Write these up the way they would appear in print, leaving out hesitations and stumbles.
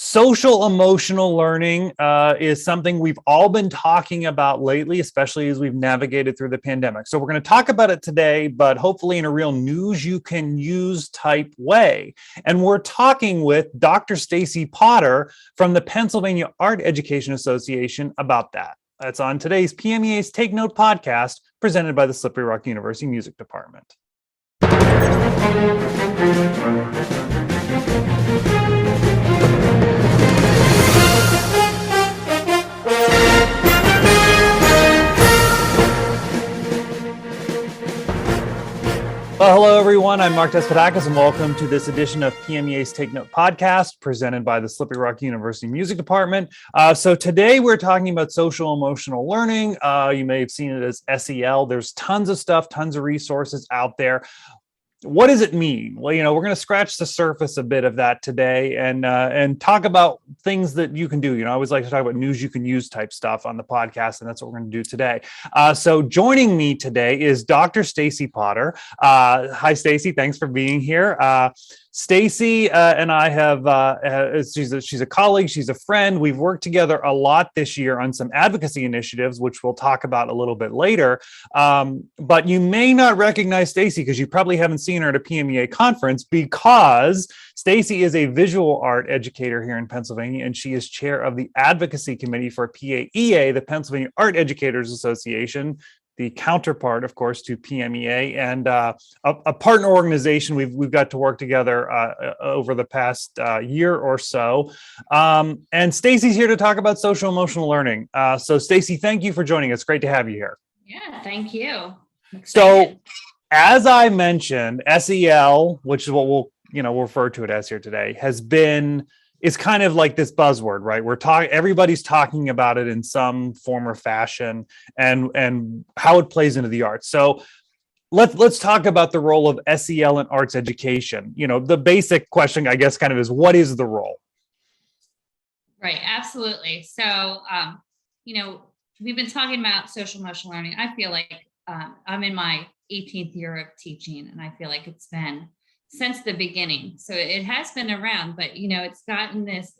Social emotional learning is something we've all been talking about lately, especially as we've navigated through the pandemic. So we're going to talk about it today, but hopefully in a real news you can use type way. And we're talking with Dr. Stacy Potter from the Pennsylvania Art Education Association about that. That's on today's PMEA's Take Note podcast, presented by the Slippery Rock University Music Department. Well, hello, everyone. I'm Mark Despotakis, and welcome to this edition of PMEA's Take Note podcast, presented by the Slippery Rock University Music Department. So today we're talking about social emotional learning. You may have seen it as SEL. There's tons of stuff, tons of resources out there. What does it mean? Well, we're going to scratch the surface a bit of that today and talk about things that you can do. I always like to talk about news you can use type stuff on the podcast, and that's what we're going to do today. So joining me today is Dr. Stacy Potter. Hi, Stacy. Thanks for being here. Stacy and I have, she's a colleague, she's a friend. We've worked together a lot this year on some advocacy initiatives, which we'll talk about a little bit later. But you may not recognize Stacy because you probably haven't seen her at a PMEA conference, because Stacy is a visual art educator here in Pennsylvania, and she is chair of the advocacy committee for PMEA, the Pennsylvania Art Educators Association, the counterpart, of course, to PMEA, and a partner organization we've got to work together over the past year or so. And Stacy's here to talk about social emotional learning. So Stacy, thank you for joining us. Great to have you here. Yeah, thank you. So as I mentioned, SEL, which is what we'll refer to it as here today, it's kind of like this buzzword, right? Everybody's talking about it in some form or fashion, and how it plays into the arts. So let's talk about the role of SEL in arts education. The basic question, I guess, kind of is, what is the role? Right, absolutely. So, we've been talking about social emotional learning. I feel like I'm in my 18th year of teaching, and I feel like it's been since the beginning. So it has been around, but it's gotten this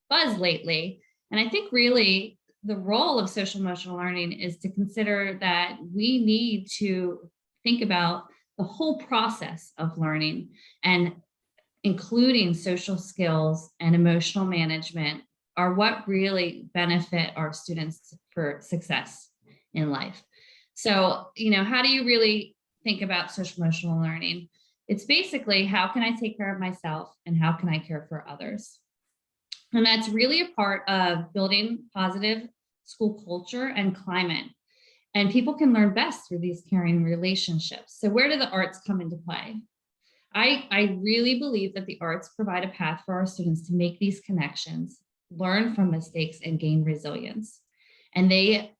buzz lately. And I think really the role of social emotional learning is to consider that we need to think about the whole process of learning, and including social skills and emotional management are what really benefit our students for success in life. So, how do you really think about social emotional learning? It's basically, how can I take care of myself and how can I care for others? And that's really a part of building positive school culture and climate. And people can learn best through these caring relationships. So where do the arts come into play? I really believe that the arts provide a path for our students to make these connections, learn from mistakes, and gain resilience. And they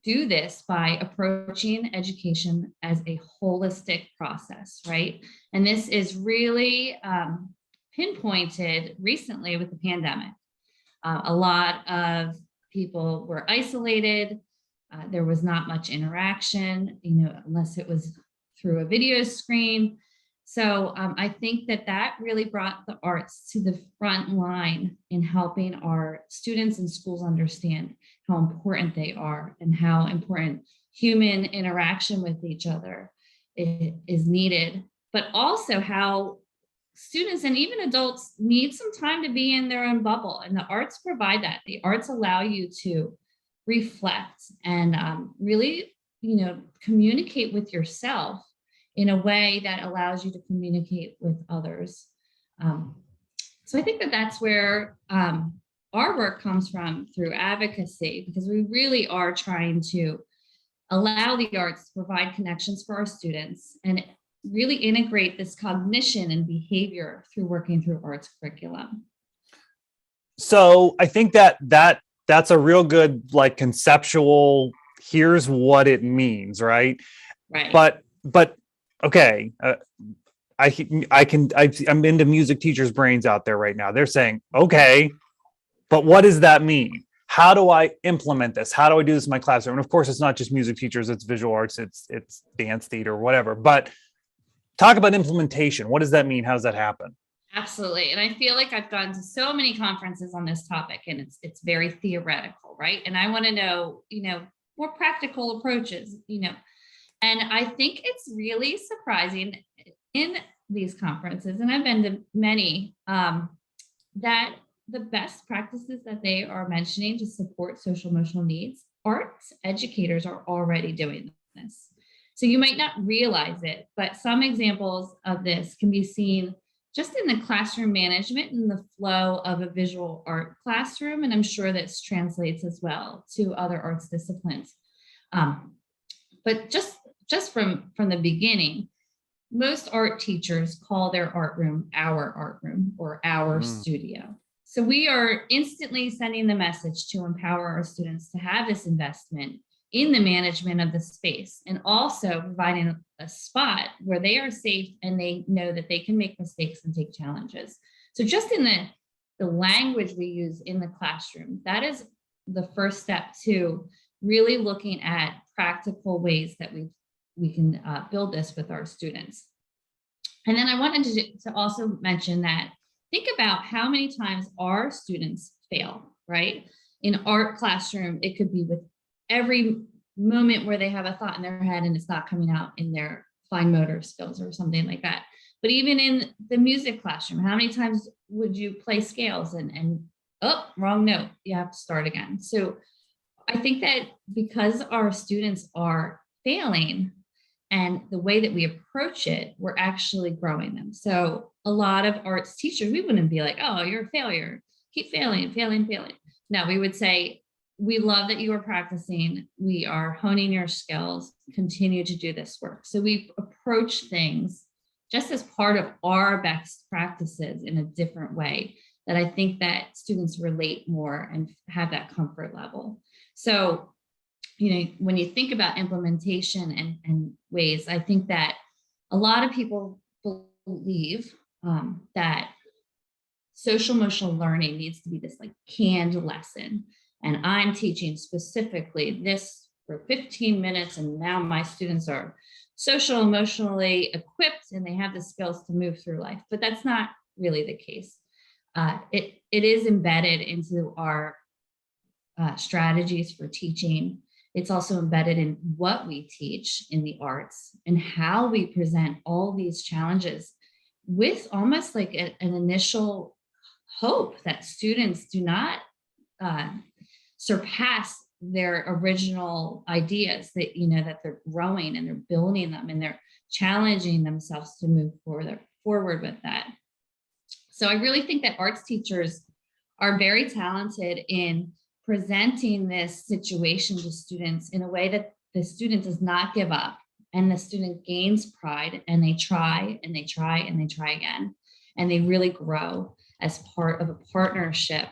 do this by approaching education as a holistic process, right? And this is really pinpointed recently with the pandemic. A lot of people were isolated. There was not much interaction, unless it was through a video screen. So I think that really brought the arts to the front line in helping our students and schools understand how important they are and how important human interaction with each other is needed, but also how students and even adults need some time to be in their own bubble. And the arts provide that. The arts allow you to reflect and really, communicate with yourself in a way that allows you to communicate with others. So I think that's where our work comes from, through advocacy, because we really are trying to allow the arts to provide connections for our students and really integrate this cognition and behavior through working through arts curriculum. So I think that's a real good, conceptual, here's what it means, right? Right. But okay, I'm into music teachers' brains out there right now. They're saying, okay, but what does that mean? How do I implement this? How do I do this in my classroom? And of course, it's not just music teachers, it's visual arts, it's dance, theater, whatever. But talk about implementation. What does that mean? How does that happen? Absolutely. And I feel like I've gone to so many conferences on this topic, and it's very theoretical, right? And I want to know, more practical approaches, and I think it's really surprising in these conferences, and I've been to many, that the best practices that they are mentioning to support social emotional needs, arts educators are already doing this. So you might not realize it, but some examples of this can be seen just in the classroom management and the flow of a visual art classroom. And I'm sure this translates as well to other arts disciplines. But just from the beginning, most art teachers call their art room or our studio. So we are instantly sending the message to empower our students to have this investment in the management of the space, and also providing a spot where they are safe and they know that they can make mistakes and take challenges. So just in the language we use in the classroom, that is the first step to really looking at practical ways that we can build this with our students. And then I wanted to also mention that think about how many times our students fail, right? In art classroom, it could be with every moment where they have a thought in their head and it's not coming out in their fine motor skills or something like that. But even in the music classroom, how many times would you play scales and oh, wrong note, you have to start again. So I think that because our students are failing, and the way that we approach it, we're actually growing them. So a lot of arts teachers, we wouldn't be like, oh, you're a failure. Keep failing. No, we would say, we love that you are practicing. We are honing your skills. Continue to do this work. So we approach things just as part of our best practices in a different way that I think that students relate more and have that comfort level. So when you think about implementation and ways, I think that a lot of people believe that social emotional learning needs to be this like canned lesson. And I'm teaching specifically this for 15 minutes. And now my students are social emotionally equipped and they have the skills to move through life. But that's not really the case. It is embedded into our strategies for teaching. It's also embedded in what we teach in the arts and how we present all these challenges with almost like an initial hope that students do not surpass their original ideas, that that they're growing and they're building them and they're challenging themselves to move forward with that. So I really think that arts teachers are very talented in presenting this situation to students in a way that the student does not give up, and the student gains pride, and they try and they try and they try again, and they really grow as part of a partnership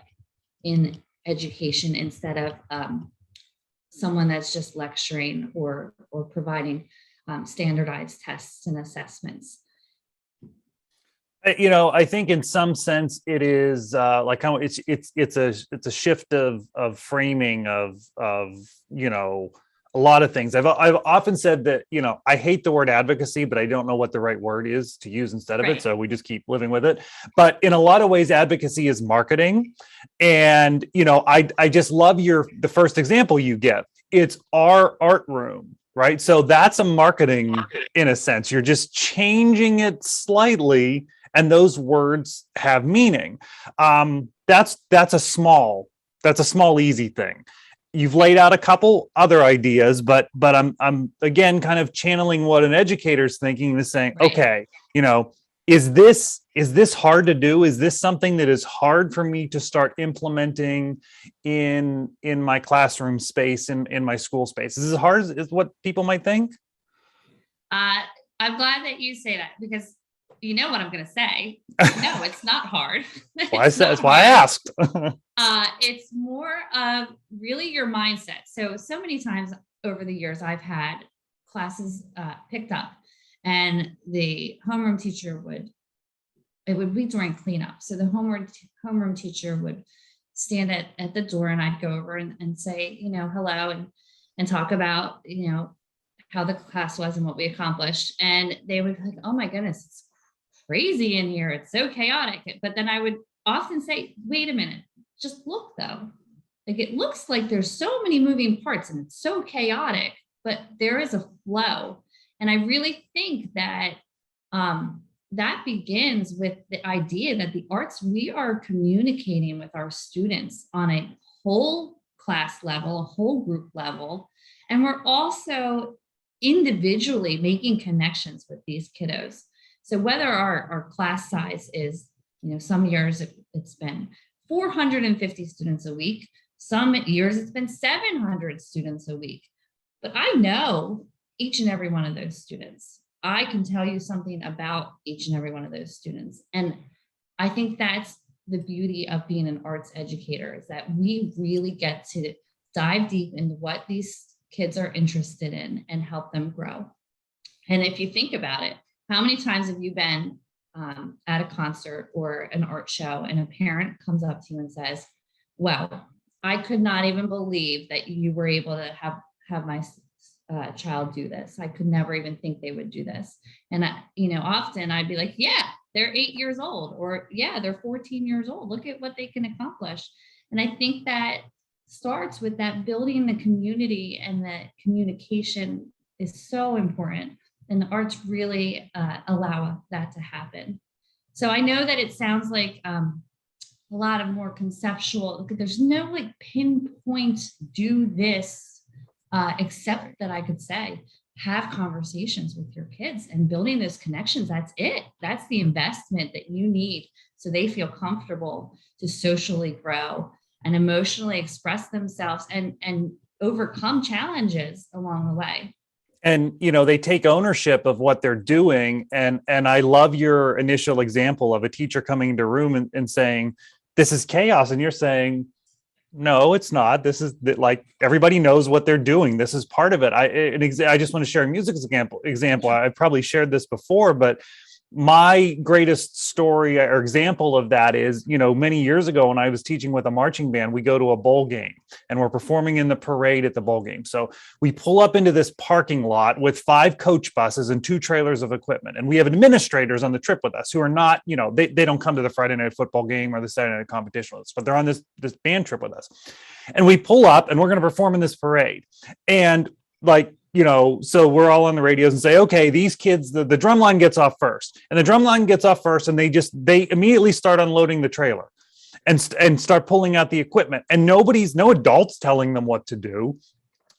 in education instead of someone that's just lecturing or providing standardized tests and assessments. I think in some sense it is like how it's a shift of framing of a lot of things. I've often said that I hate the word advocacy, but I don't know what the right word is to use instead of it, so we just keep living with it. But in a lot of ways, advocacy is marketing, and I just love the first example you get. It's our art room. Right. So that's a marketing in a sense. You're just changing it slightly, and those words have meaning. That's a small, easy thing. You've laid out a couple other ideas, but I'm again kind of channeling what an educator's thinking and is saying, okay, is this hard to do? Is this something that is hard for me to start implementing in my classroom space, in my school space? Is this as hard as what people might think? I'm glad that you say that, because you know what I'm going to say. No, it's not hard. That's why I asked. It's more of really your mindset. So many times over the years, I've had classes picked up, and the homeroom teacher it would be during cleanup. So the homeroom teacher would stand at the door, and I'd go over and say, hello, and talk about, how the class was and what we accomplished. And they would be like, oh my goodness, it's crazy in here. It's so chaotic. But then I would often say, wait a minute, just look though. Like it looks like there's so many moving parts and it's so chaotic, but there is a flow. And I really think that that begins with the idea that the arts, we are communicating with our students on a whole class level, a whole group level. And we're also individually making connections with these kiddos. So whether our class size is, some years it's been 450 students a week, some years it's been 700 students a week. But I know each and every one of those students. I can tell you something about each and every one of those students. And I think that's the beauty of being an arts educator, is that we really get to dive deep into what these kids are interested in and help them grow. And if you think about it, how many times have you been at a concert or an art show and a parent comes up to you and says, well, I could not even believe that you were able to have my child do this. I could never even think they would do this. And often I'd be like, yeah, they're 8 years old, or yeah, they're 14 years old. Look at what they can accomplish. And I think that starts with that building the community, and that communication is so important. And the arts really allow that to happen. So I know that it sounds like a lot of more conceptual. There's no like pinpoint do this, except that I could say, have conversations with your kids and building those connections. That's it. That's the investment that you need so they feel comfortable to socially grow and emotionally express themselves and overcome challenges along the way. And, they take ownership of what they're doing. And I love your initial example of a teacher coming into a room and saying, this is chaos. And you're saying, no, it's not. This is like, everybody knows what they're doing. This is part of it. I just want to share a music example. I probably shared this before, but my greatest story or example of that is, many years ago when I was teaching with a marching band, we go to a bowl game and we're performing in the parade at the bowl game. So we pull up into this parking lot with 5 coach buses and 2 trailers of equipment. And we have administrators on the trip with us who are not, they don't come to the Friday night football game or the Saturday night competition with us, but they're on this band trip with us. And we pull up and we're going to perform in this parade. And so we're all on the radios and say, okay, these kids, the drum line gets off first, and the drum line gets off first, and they immediately start unloading the trailer and start pulling out the equipment, and no adults telling them what to do.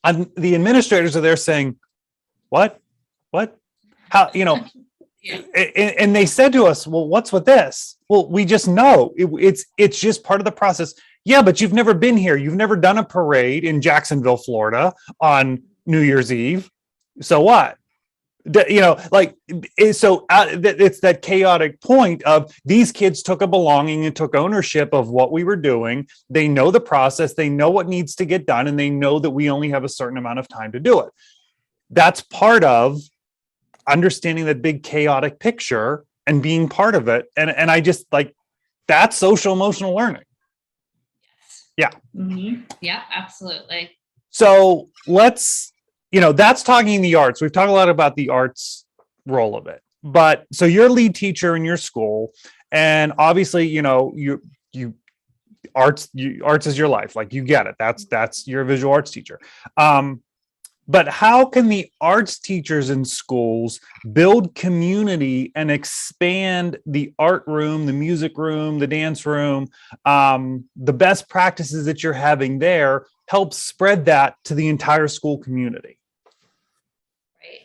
And the administrators are there saying, what, how, yeah. And they said to us, well, what's with this? Well, we just know it's just part of the process. Yeah, but you've never been here. You've never done a parade in Jacksonville, Florida on New Year's Eve. So what? It's that chaotic point of these kids took a belonging and took ownership of what we were doing. They know the process. They know what needs to get done. And they know that we only have a certain amount of time to do it. That's part of understanding that big chaotic picture and being part of it. And I just that's social emotional learning. Yes. Yeah. Mm-hmm. Yeah, absolutely. So let's, that's talking the arts. We've talked a lot about the arts role of it, but so you're a lead teacher in your school, and obviously, arts is your life. Like, you get it. That's you're a visual arts teacher. But how can the arts teachers in schools build community and expand the art room, the music room, the dance room, the best practices that you're having there, help spread that to the entire school community?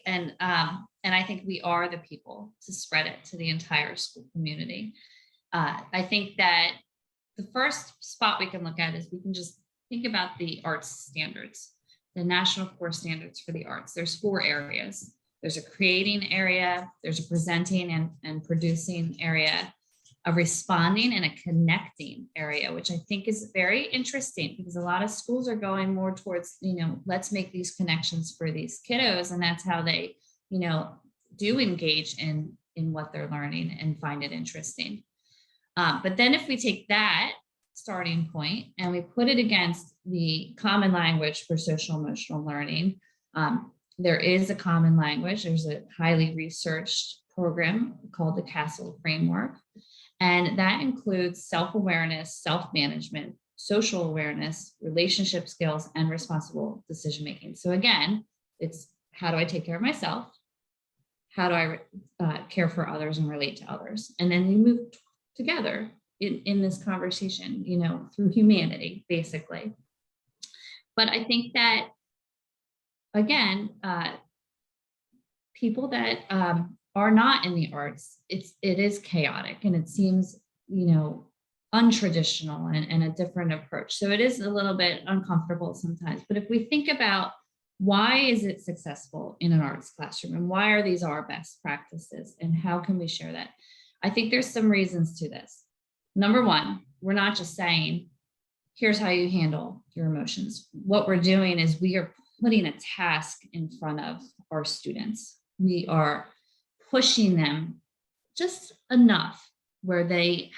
Right. And I think we are the people to spread it to the entire school community. I think that the first spot we can look at is we can just think about the arts standards. The national core standards for the arts. There's 4 areas. There's a creating area, there's a presenting and producing area, a responding and a connecting area, which I think is very interesting, because a lot of schools are going more towards, let's make these connections for these kiddos. And that's how they, do engage in what they're learning and find it interesting. But then if we take that starting point and we put it against the common language for social emotional learning, there is a common language. There's a highly researched program called the Castle Framework. And that includes self-awareness, self-management, social awareness, relationship skills, and responsible decision-making. So again, it's how do I take care of myself? How do I care for others and relate to others? And then you move together in this conversation, through humanity, basically. But I think that, again, people that are not in the arts, it is chaotic and it seems, untraditional and a different approach. So it is a little bit uncomfortable sometimes. But if we think about why is it successful in an arts classroom and why are these our best practices and how can we share that? I think there's some reasons to this. Number one, we're not just saying, here's how you handle your emotions. What we're doing is we are putting a task in front of our students. We are pushing them just enough where they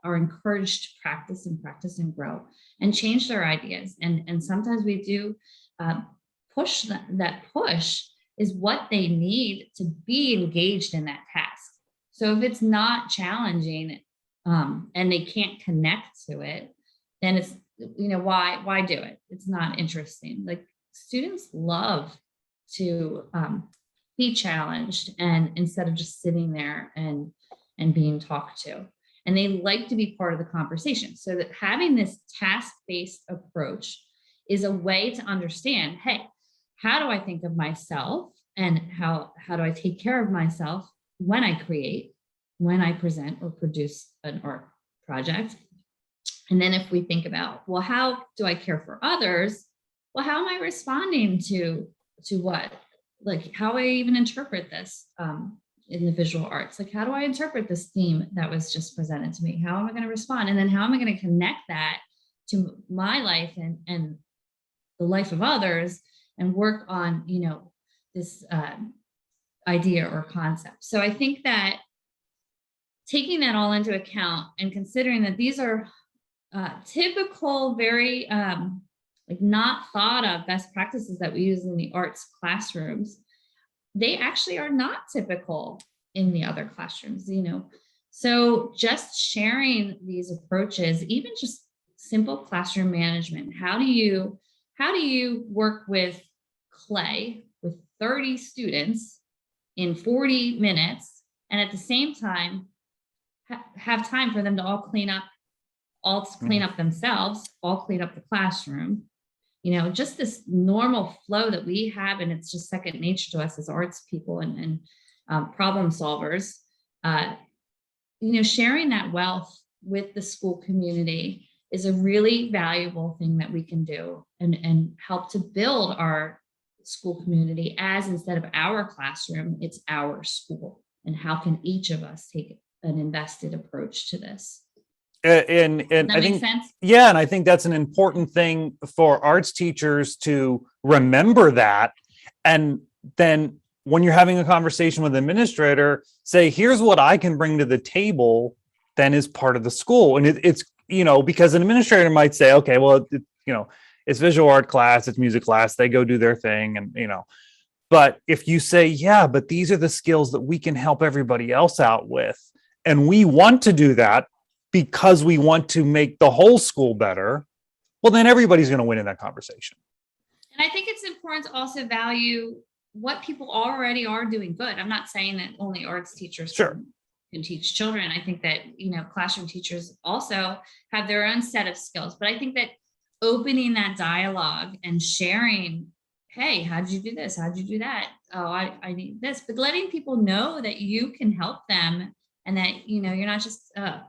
are encouraged to practice and grow and change their ideas. And sometimes we do push that push is what they need to be engaged in that task. So if it's not challenging and they can't connect to it, then it's, why do it? It's not interesting. Like students love to be challenged and instead of just sitting there and being talked to. And they like to be part of the conversation. So that having this task-based approach is a way to understand, hey, how do I think of myself and how do I take care of myself when I create, when I present or produce an art project? And then if we think about, well, how do I care for others? Well, how am I responding to what? Like how I even interpret this in the visual arts? Like, how do I interpret this theme that was just presented to me? How am I going to respond? And then how am I going to connect that to my life and the life of others and work on, this idea or concept? So I think that taking that all into account and considering that these are typical, very not thought of best practices that we use in the arts classrooms, they actually are not typical in the other classrooms, So just sharing these approaches, even just simple classroom management, how do you work with clay with 30 students in 40 minutes and at the same time have time for them to all clean up themselves, all clean up the classroom, just this normal flow that we have. And it's just second nature to us as arts people and problem solvers, sharing that wealth with the school community is a really valuable thing that we can do and help to build our school community as instead of our classroom, it's our school. And how can each of us take an invested approach to this? And I think, yeah, and I think that's an important thing for arts teachers to remember that. And then when you're having a conversation with an administrator, say, here's what I can bring to the table then is part of the school. And it's, because an administrator might say, okay, well, it's visual art class, it's music class, they go do their thing. And, but if you say, yeah, but these are the skills that we can help everybody else out with, and we want to do that because we want to make the whole school better, well, then everybody's going to win in that conversation. And I think it's important to also value what people already are doing good. I'm not saying that only arts teachers can teach children. I think that, classroom teachers also have their own set of skills. But I think that opening that dialogue and sharing, hey, how did you do this? How did you do that? Oh, I need this. But letting people know that you can help them and that, you're not just a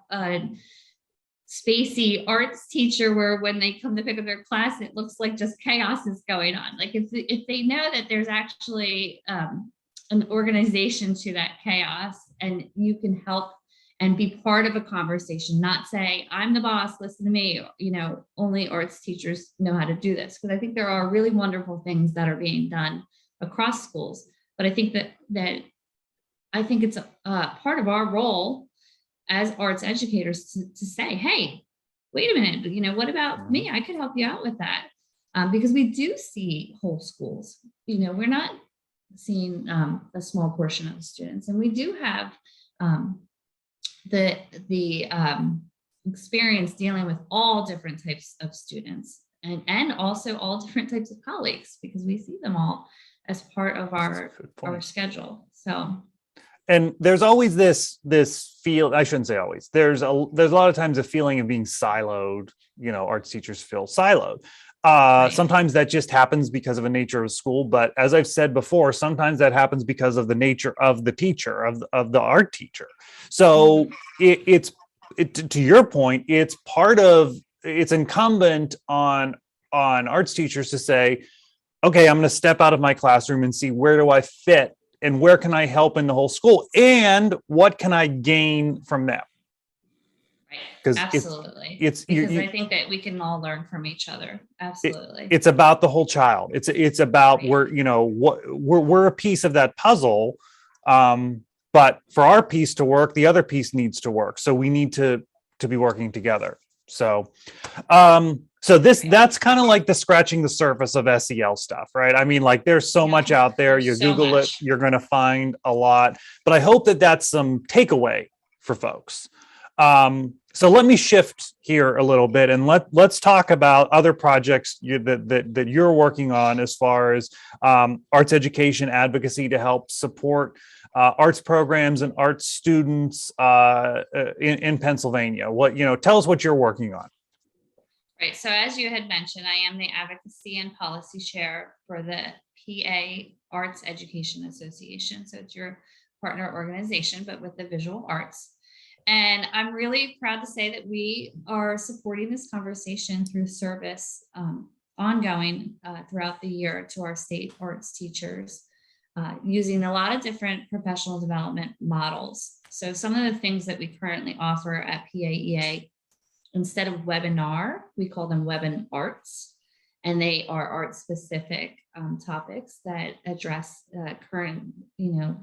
spacey arts teacher where when they come to pick up their class, it looks like just chaos is going on. Like if they know that there's actually an organization to that chaos and you can help and be part of a conversation, not say, I'm the boss, listen to me, only arts teachers know how to do this. Because I think there are really wonderful things that are being done across schools. But I think that I think it's a part of our role as arts educators to say, hey, wait a minute, what about me? I could help you out with that. Because we do see whole schools, we're not seeing a small portion of the students. And we do have the experience dealing with all different types of students and also all different types of colleagues, because we see them all as part of our schedule. So, and there's always this feel, I shouldn't say always, there's a lot of times a feeling of being siloed. Arts teachers feel siloed. Right. Sometimes that just happens because of the nature of school, but as I've said before, sometimes that happens because of the nature of the teacher, of the art teacher. So it's to your point, it's incumbent on arts teachers to say, okay, I'm going to step out of my classroom and see where do I fit and where can I help in the whole school and what can I gain from them. Right. Absolutely. It's because I think that we can all learn from each other. Absolutely. It's about the whole child. It's about we're a piece of that puzzle. But for our piece to work, the other piece needs to work. So we need to be working together. So, that's kind of like the scratching the surface of SEL stuff, right? I mean, like there's so much out there. You Google it, you're going to find a lot, but I hope that that's some takeaway for folks. So let me shift here a little bit and let's talk about other projects that you're working on as far as arts education advocacy to help support arts programs and arts students in Pennsylvania. Tell us what you're working on. Right. So as you had mentioned, I am the advocacy and policy chair for the PA Arts Education Association. So it's your partner organization, but with the visual arts. And I'm really proud to say that we are supporting this conversation through service ongoing throughout the year to our state arts teachers, using a lot of different professional development models. So some of the things that we currently offer at PMEA, instead of webinar, we call them webin arts, and they are art specific topics that address current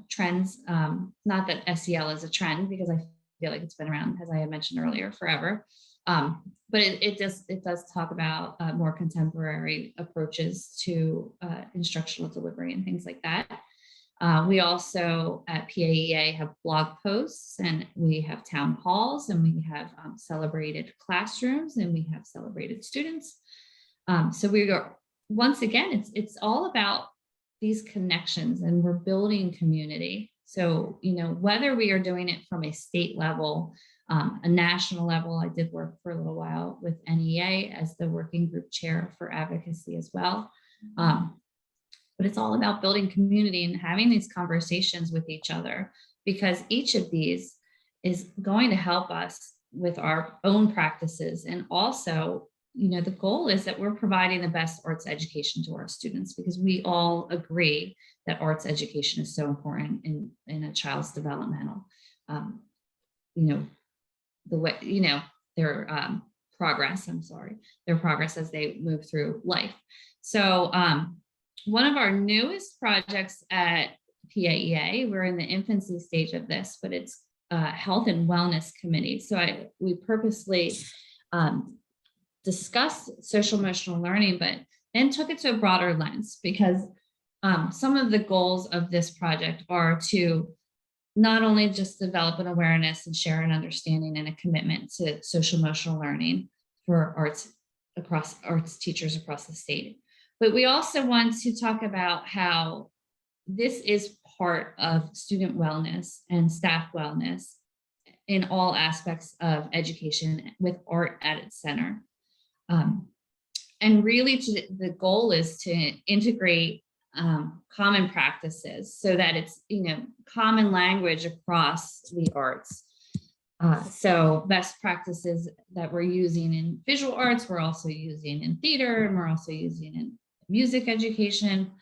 trends. Not that SEL is a trend, because I feel like it's been around, as I had mentioned earlier, forever. But it does talk about more contemporary approaches to instructional delivery and things like that. We also at PAEA have blog posts, and we have town halls, and we have celebrated classrooms, and we have celebrated students. So we are, once again, it's all about these connections, and we're building community. So, whether we are doing it from a state level, a national level, I did work for a little while with NEA as the working group chair for advocacy as well. But it's all about building community and having these conversations with each other, because each of these is going to help us with our own practices. And also, the goal is that we're providing the best arts education to our students, because we all agree that arts education is so important in a child's developmental, the way, their progress as they move through life. So one of our newest projects at PAEA, we're in the infancy stage of this, but it's health and wellness committee. So we purposely discussed social emotional learning, but then took it to a broader lens, because some of the goals of this project are to not only just develop an awareness and share an understanding and a commitment to social emotional learning for arts teachers across the state, but we also want to talk about how this is part of student wellness and staff wellness in all aspects of education, with art at its center. And really the goal is to integrate common practices so that it's, common language across the arts. So best practices that we're using in visual arts, we're also using in theater, and we're also using in music education.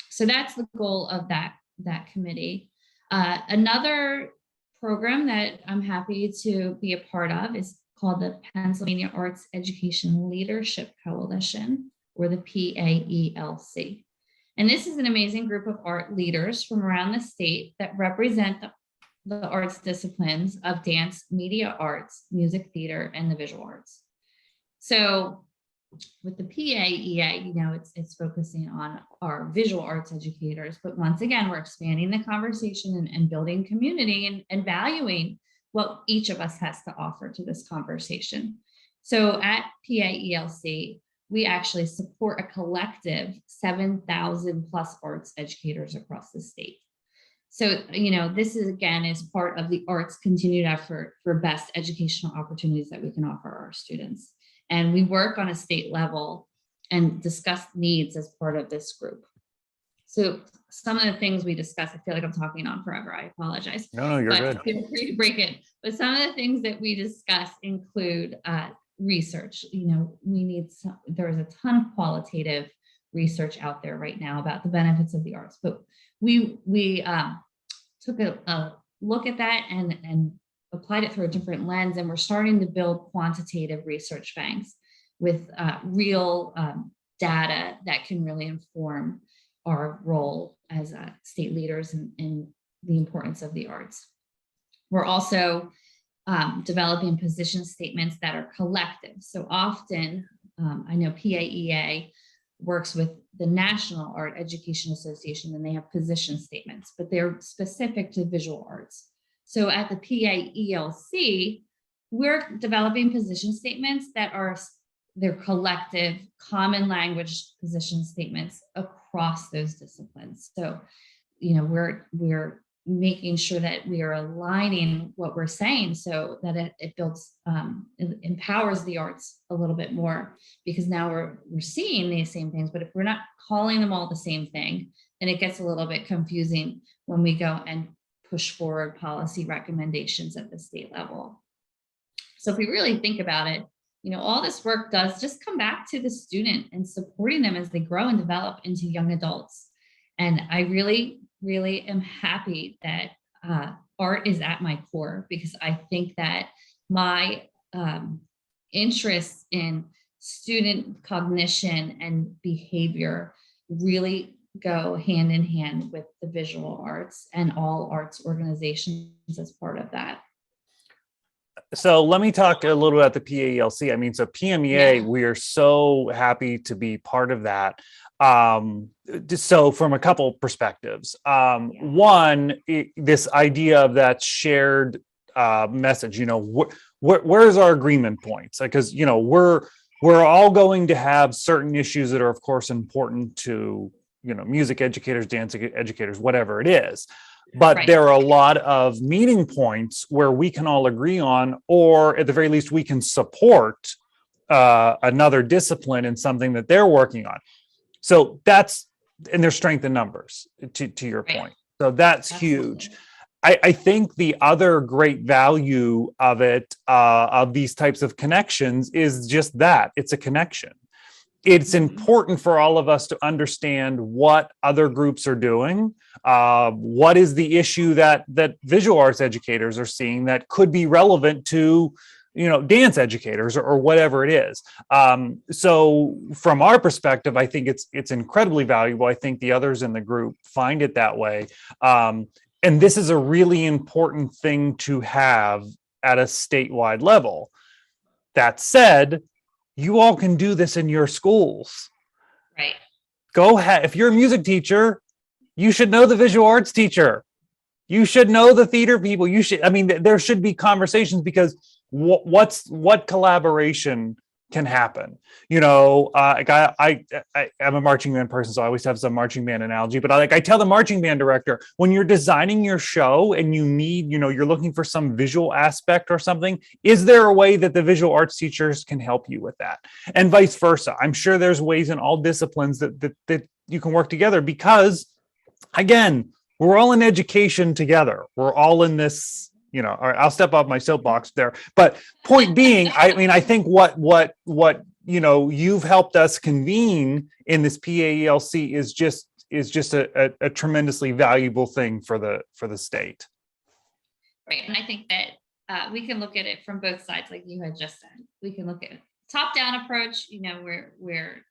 So that's the goal of that committee. Another program that I'm happy to be a part of is called the Pennsylvania Arts Education Leadership Coalition, or the PAELC. And this is an amazing group of art leaders from around the state that represent the arts disciplines of dance, media arts, music theater, and the visual arts. So with the PAEA, it's focusing on our visual arts educators, but once again, we're expanding the conversation and building community and valuing what each of us has to offer to this conversation. So at PAELC, we actually support a collective 7,000 plus arts educators across the state. So, this is again is part of the arts continued effort for best educational opportunities that we can offer our students. And we work on a state level and discuss needs as part of this group. So some of the things we discuss, I feel like I'm talking on forever. I apologize. No, you're good. Feel free to break it. But some of the things that we discuss include research. There's a ton of qualitative research out there right now about the benefits of the arts, but we took a look at that and applied it through a different lens, and we're starting to build quantitative research banks with real data that can really inform our role as state leaders in the importance of the arts. We're also developing position statements that are collective. So often, I know PAEA works with the National Art Education Association, and they have position statements, but they're specific to visual arts. So at the PAELC, we're developing position statements that are their collective common language position statements across those disciplines. So, we're making sure that we are aligning what we're saying so that it builds, it empowers the arts a little bit more, because now we're seeing these same things, but if we're not calling them all the same thing, then it gets a little bit confusing when we go and push forward policy recommendations at the state level. So if we really think about it, all this work does just come back to the student and supporting them as they grow and develop into young adults. And I really, really am happy that art is at my core, because I think that my interest in student cognition and behavior really go hand in hand with the visual arts and all arts organizations as part of that. So let me talk a little about the PAELC. I mean, so PMEA, Yeah. we are so happy to be part of that. So from a couple perspectives, one, this idea of that shared message, where's our agreement points? Because, we're all going to have certain issues that are, of course, important to, music educators, dance educators, whatever it is. But Right. there are a lot of meeting points where we can all agree on, or at the very least, we can support another discipline in something that they're working on. So and there's strength in numbers, to your Right. point. So that's Absolutely. huge. I think the other great value of it, of these types of connections, is just that it's a connection. It's important for all of us to understand what other groups are doing. What is the issue that visual arts educators are seeing that could be relevant to, dance educators or whatever it is. So from our perspective, I think it's incredibly valuable. I think the others in the group find it that way. And this is a really important thing to have at a statewide level. That said, you all can do this in your schools. Right. Go ahead. If you're a music teacher, you should know the visual arts teacher. You should know the theater people. There should be conversations, because what collaboration can happen? I'm a marching band person, so I always have some marching band analogy, but I tell the marching band director, when you're designing your show and you need, you're looking for some visual aspect or something, is there a way that the visual arts teachers can help you with that? And vice versa. I'm sure there's ways in all disciplines that you can work together, because again, we're all in education together. We're all in this, I'll step off my soapbox there. But point being, I think what you've helped us convene in this PAELC is just a tremendously valuable thing for the state. Right. And I think that we can look at it from both sides, like you had just said. We can look at a top-down approach, we're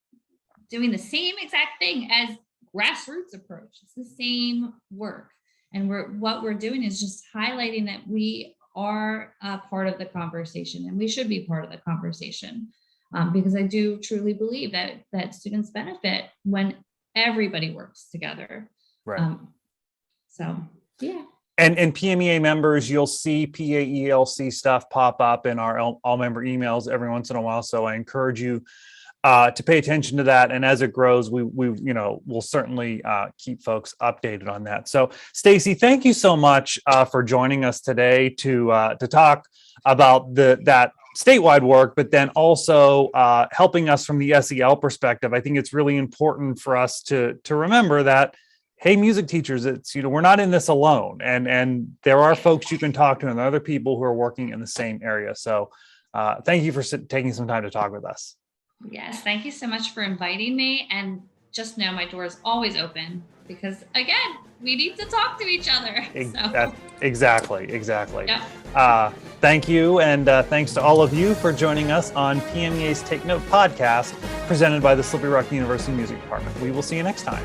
doing the same exact thing as grassroots approach. It's the same work. And what we're doing is just highlighting that we are a part of the conversation, and we should be part of the conversation. because I do truly believe that students benefit when everybody works together. Right. So, yeah. And PMEA members, you'll see PAELC stuff pop up in our all member emails every once in a while. So I encourage you to pay attention to that. And as it grows, we'll certainly keep folks updated on that. So Stacy, thank you so much for joining us today to talk about that statewide work, but then also helping us from the SEL perspective. I think it's really important for us to remember that, hey, music teachers, it's, we're not in this alone, and there are folks you can talk to and other people who are working in the same area. So thank you for taking some time to talk with us. Yes, thank you so much for inviting me, and just know my door is always open, because again, we need to talk to each other. So. Exactly. Yep. Thank you, and thanks to all of you for joining us on PMEA's Take Note podcast, presented by the Slippery Rock University Music Department. We will see you next time.